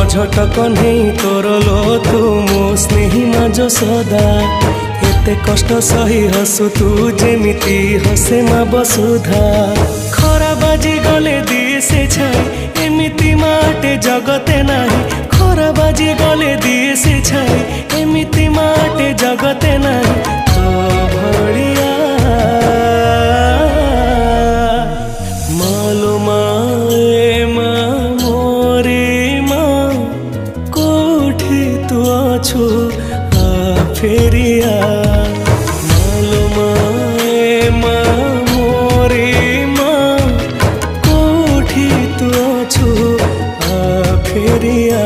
झटक नहीं तोर लो तू मो स्नेही माज सदा एते कष्ट सही हसु तू जेमिति हसे मा बसुधा खरा बाजी गले दिए से छाई एमिति माटे जगते नाही खरा बाजी गले दिए से छाई एमिति माटे जगते नाही तो भड़िया मालो माए मा मोरे मा कोठी तू अछु आ फेरिया मालो माए मा मोरे मा कोठी तू अछु आ फेरिया।